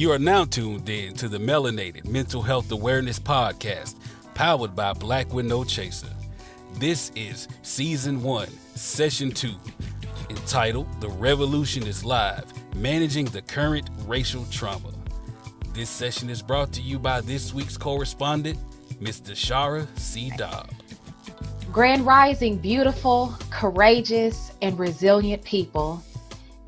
You are now tuned in to the Melanated Mental Health Awareness Podcast, powered by Black with No Chaser. This is Season 1, Session 2, entitled The Revolution is Live, Managing the Current Racial Trauma. This session is brought to you by this week's correspondent, Ms. DeShara C. Doub. Grand Rising, beautiful, courageous, and resilient people.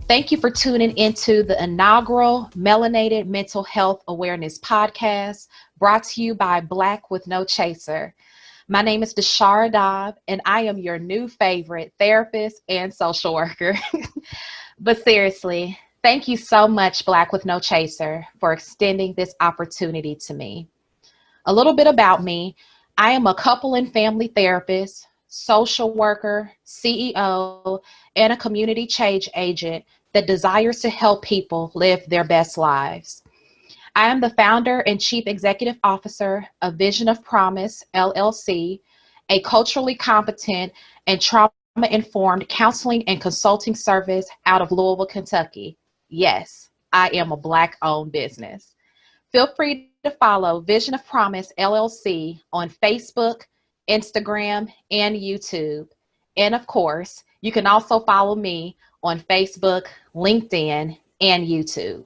Thank you for tuning into the inaugural Melanated Mental Health Awareness Podcast, brought to you by Black with No Chaser. My name is DeShara Doub, and I am your new favorite therapist and social worker. But seriously, thank you so much, Black with No Chaser, for extending this opportunity to me. A little bit about me. I am a couple and family therapist, social worker, CEO, and a community change agent that desires to help people live their best lives. I am the founder and chief executive officer of Vision of Promise LLC, a culturally competent and trauma-informed counseling and consulting service out of Louisville, Kentucky. Yes, I am a Black-owned business. Feel free to follow Vision of Promise LLC on Facebook, Instagram, and YouTube. And of course, you can also follow me on Facebook, LinkedIn, and YouTube.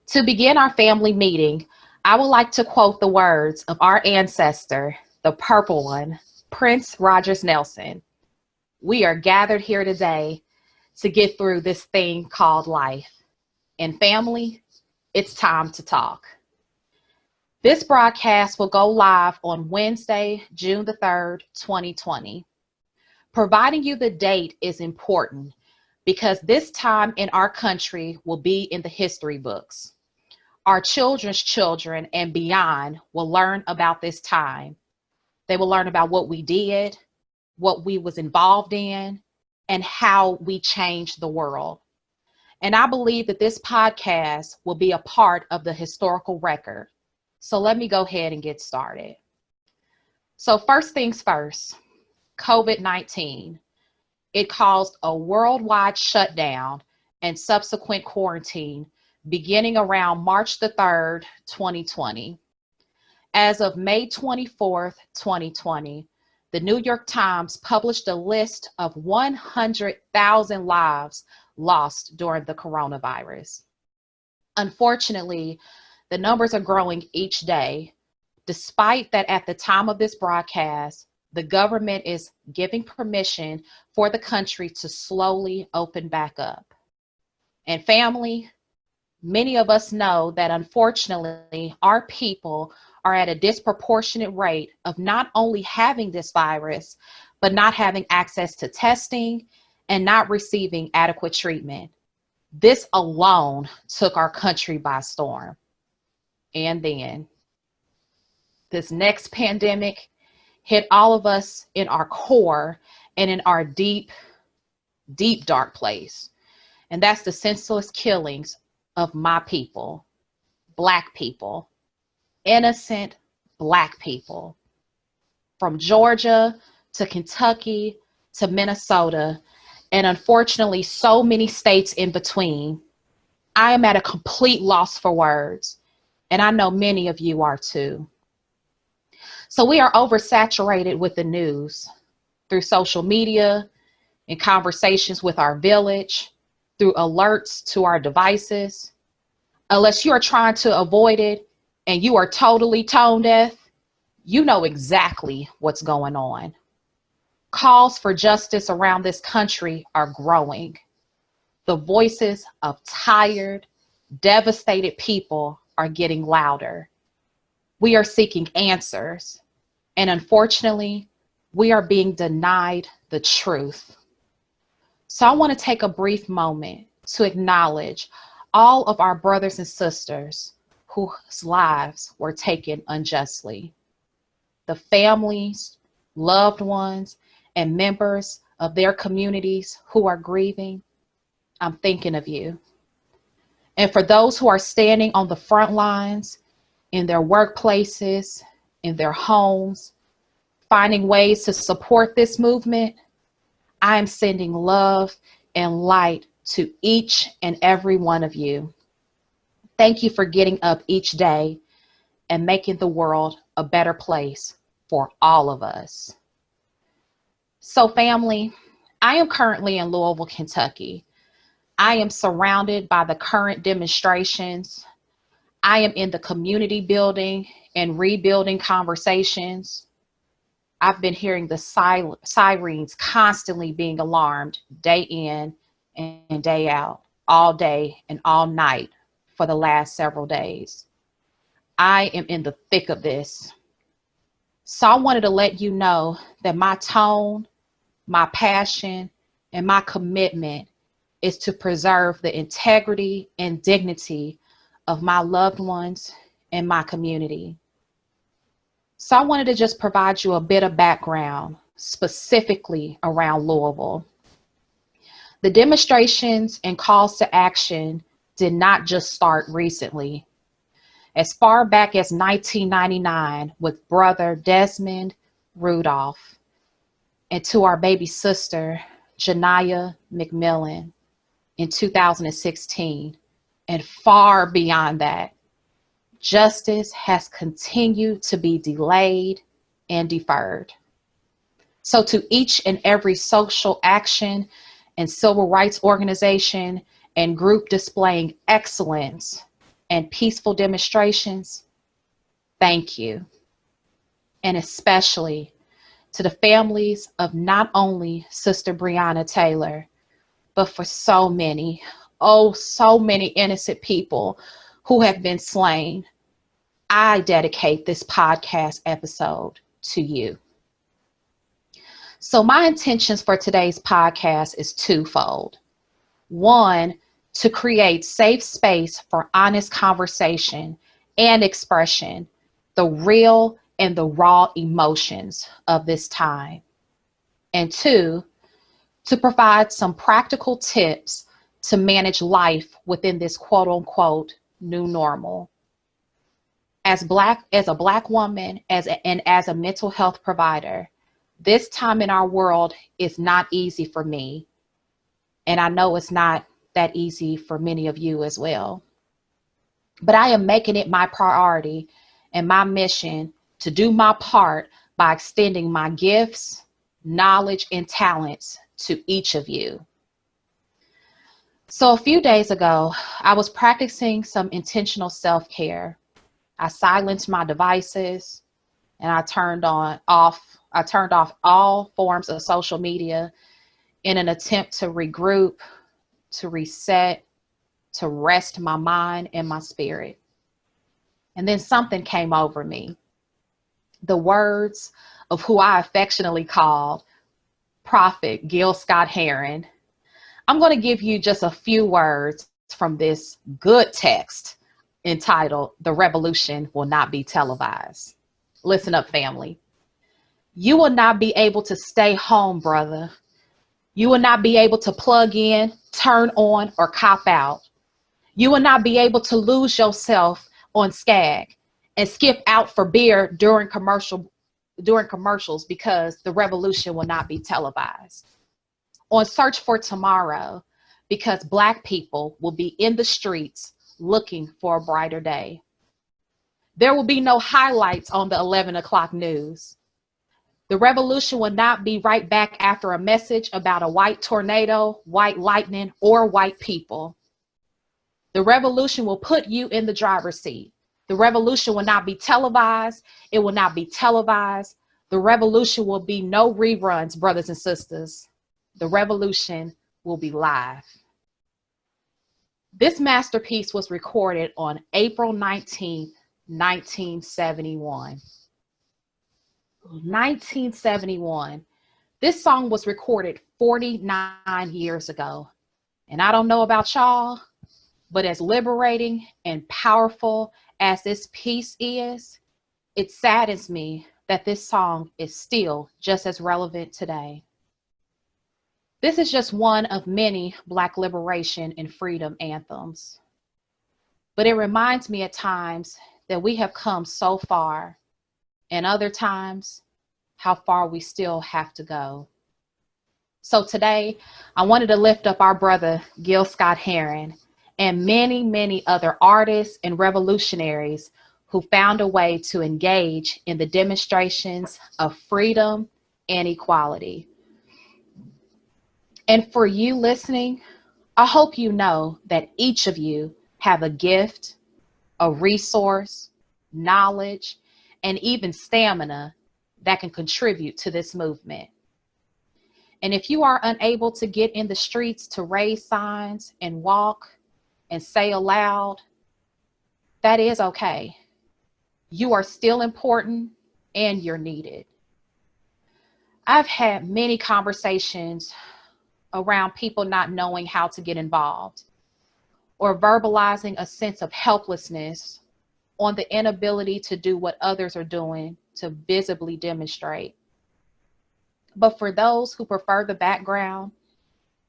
To begin our family meeting, I would like to quote the words of our ancestor, the purple one, Prince Rogers Nelson. We are gathered here today to get through this thing called life. And family, it's time to talk. This broadcast will go live on Wednesday, June the 3rd, 2020. Providing you the date is important because this time in our country will be in the history books. Our children's children and beyond will learn about this time. They will learn about what we did, what we was involved in, and how we changed the world. And I believe that this podcast will be a part of the historical record. So let me go ahead and get started. So first things first, COVID-19. It caused a worldwide shutdown and subsequent quarantine beginning around March the 3rd, 2020. As of May 24th, 2020, the New York Times published a list of 100,000 lives lost during the coronavirus. Unfortunately, the numbers are growing each day, despite that at the time of this broadcast, the government is giving permission for the country to slowly open back up. And family, many of us know that unfortunately, our people are at a disproportionate rate of not only having this virus, but not having access to testing and not receiving adequate treatment. This alone took our country by storm. And then this next pandemic hit all of us in our core and in our deep, deep, dark place. And that's the senseless killings of my people, Black people, innocent Black people. From Georgia to Kentucky to Minnesota, and unfortunately so many states in between, I am at a complete loss for words. And I know many of you are too. So we are oversaturated with the news through social media, in conversations with our village, through alerts to our devices. Unless you are trying to avoid it and you are totally tone deaf, you know exactly what's going on. Calls for justice around this country are growing. The voices of tired, devastated people are getting louder. We are seeking answers, and unfortunately, we are being denied the truth. So I want to take a brief moment to acknowledge all of our brothers and sisters whose lives were taken unjustly. The families, loved ones, and members of their communities who are grieving, I'm thinking of you. And for those who are standing on the front lines, in their workplaces, in their homes, finding ways to support this movement, I am sending love and light to each and every one of you. Thank you for getting up each day and making the world a better place for all of us. So family, I am currently in Louisville, Kentucky. I am surrounded by the current demonstrations. I am in the community building and rebuilding conversations. I've been hearing the sirens constantly being alarmed day in and day out, all day and all night for the last several days. I am in the thick of this. So I wanted to let you know that my tone, my passion, and my commitment is to preserve the integrity and dignity of my loved ones and my community. So I wanted to just provide you a bit of background specifically around Louisville. The demonstrations and calls to action did not just start recently. As far back as 1999 with brother Desmond Rudolph and to our baby sister, Janiyah McMillan in 2016, and far beyond that, justice has continued to be delayed and deferred. So to each and every social action and civil rights organization and group displaying excellence and peaceful demonstrations, thank you. And especially to the families of not only Sister Breonna Taylor, but for so many, oh, so many innocent people who have been slain. I dedicate this podcast episode to you. So my intentions for today's podcast is twofold. One, to create safe space for honest conversation and expression, the real and the raw emotions of this time. And two, to provide some practical tips to manage life within this quote unquote new normal. As a Black woman, as a mental health provider, this time in our world is not easy for me. And I know it's not that easy for many of you as well. But I am making it my priority and my mission to do my part by extending my gifts, knowledge, and talents to each of you. So a few days ago, I was practicing some intentional self-care. I silenced my devices and I turned off all forms of social media in an attempt to regroup, to reset, to rest my mind and my spirit. And then something came over me. The words of who I affectionately called Prophet Gil Scott-Heron. I'm going to give you just a few words from this good text entitled, "The Revolution Will Not Be Televised." Listen up, family. You will not be able to stay home, brother. You will not be able to plug in, turn on, or cop out. You will not be able to lose yourself on Skag and skip out for beer during commercials because the revolution will not be televised. On Search for Tomorrow, because Black people will be in the streets looking for a brighter day. There will be no highlights on the 11 o'clock news. The revolution will not be right back after a message about a white tornado, white lightning, or white people. The revolution will put you in the driver's seat. The revolution will not be televised. It will not be televised. The revolution will be no reruns, brothers and sisters. The revolution will be live. This masterpiece was recorded on April 19th, 1971. 1971. This song was recorded 49 years ago. And I don't know about y'all, but as liberating and powerful as this piece is, it saddens me that this song is still just as relevant today. This is just one of many Black liberation and freedom anthems. But it reminds me at times that we have come so far, and other times how far we still have to go. So today, I wanted to lift up our brother, Gil Scott-Heron, and many, many other artists and revolutionaries who found a way to engage in the demonstrations of freedom and equality. And for you listening, I hope you know that each of you have a gift, a resource, knowledge, and even stamina that can contribute to this movement. And if you are unable to get in the streets to raise signs and walk and say aloud, that is okay. You are still important and you're needed. I've had many conversations around people not knowing how to get involved or verbalizing a sense of helplessness on the inability to do what others are doing to visibly demonstrate. But for those who prefer the background,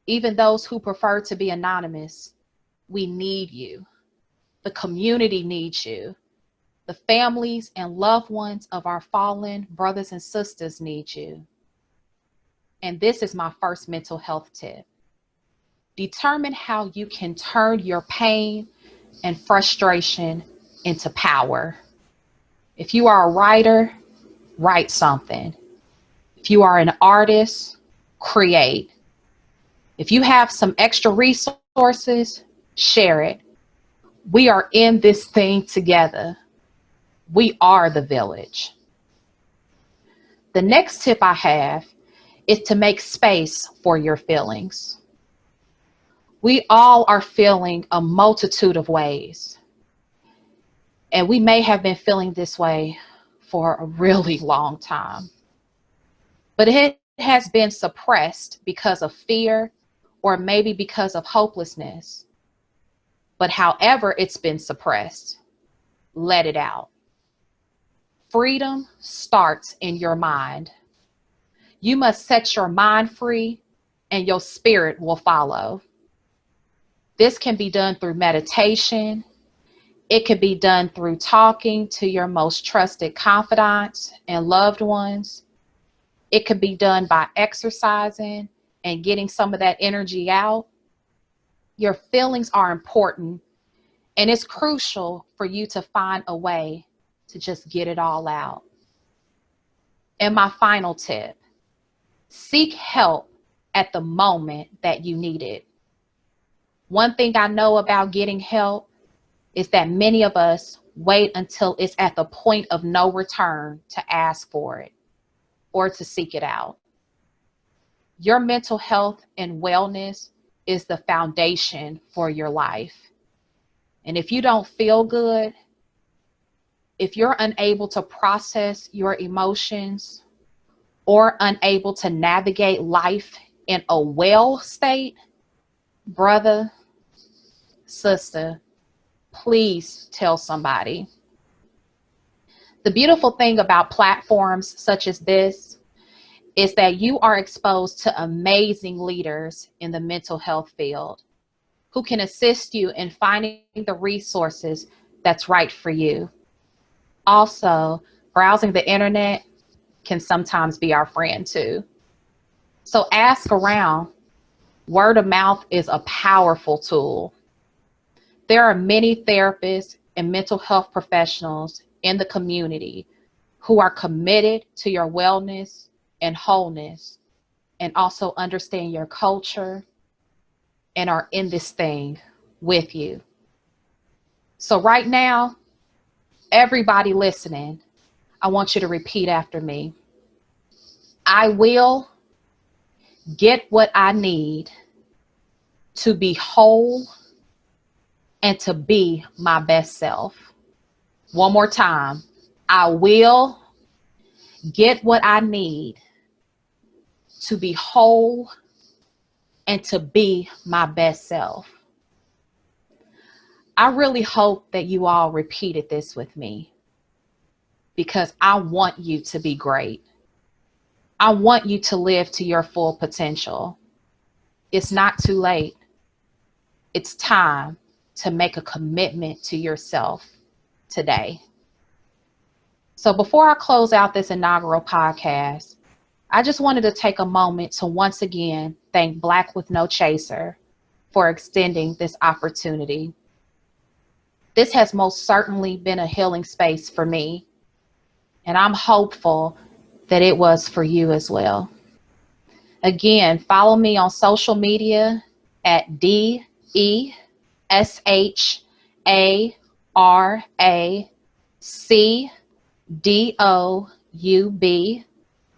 even those who prefer to be anonymous, we need you. The community needs you. The families and loved ones of our fallen brothers and sisters need you. And this is my first mental health tip. Determine how you can turn your pain and frustration into power. If you are a writer, write something. If you are an artist, create. If you have some extra resources, share it. We are in this thing together. We are the village. The next tip I have is to make space for your feelings. We all are feeling a multitude of ways. And we may have been feeling this way for a really long time. But it has been suppressed because of fear or maybe because of hopelessness. But however it's been suppressed, let it out. Freedom starts in your mind. You must set your mind free and your spirit will follow. This can be done through meditation. It can be done through talking to your most trusted confidants and loved ones. It could be done by exercising and getting some of that energy out. Your feelings are important, and it's crucial for you to find a way to just get it all out. And my final tip, seek help at the moment that you need it. One thing I know about getting help is that many of us wait until it's at the point of no return to ask for it or to seek it out. Your mental health and wellness is the foundation for your life. And if you don't feel good, if you're unable to process your emotions or unable to navigate life in a well state, brother, sister, please tell somebody. The beautiful thing about platforms such as this is that you are exposed to amazing leaders in the mental health field who can assist you in finding the resources that's right for you. Also, browsing the internet can sometimes be our friend too. So ask around. Word of mouth is a powerful tool. There are many therapists and mental health professionals in the community who are committed to your wellness and wholeness and also understand your culture and are in this thing with you. So right now, everybody listening, I want you to repeat after me. I will get what I need to be whole and to be my best self. One more time. I will get what I need to be whole and to be my best self. I really hope that you all repeated this with me because I want you to be great. I want you to live to your full potential. It's not too late. It's time to make a commitment to yourself today. So before I close out this inaugural podcast, I just wanted to take a moment to once again thank Black with No Chaser for extending this opportunity. This has most certainly been a healing space for me, and I'm hopeful that it was for you as well. Again, follow me on social media at DeSharaCDoub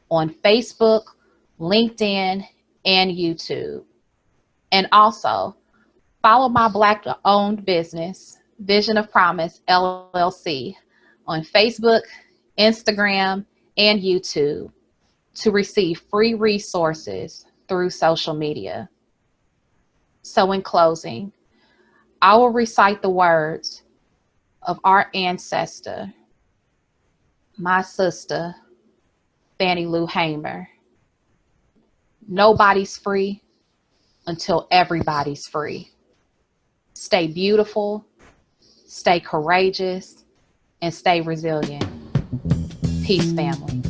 on Facebook, LinkedIn, and YouTube. And also, follow my Black-owned business, Vision of Promise LLC, on Facebook, Instagram, and YouTube to receive free resources through social media. So in closing, I will recite the words of our ancestor, my sister, Fannie Lou Hamer. Nobody's free until everybody's free. Stay beautiful, stay courageous, and stay resilient. Peace, family.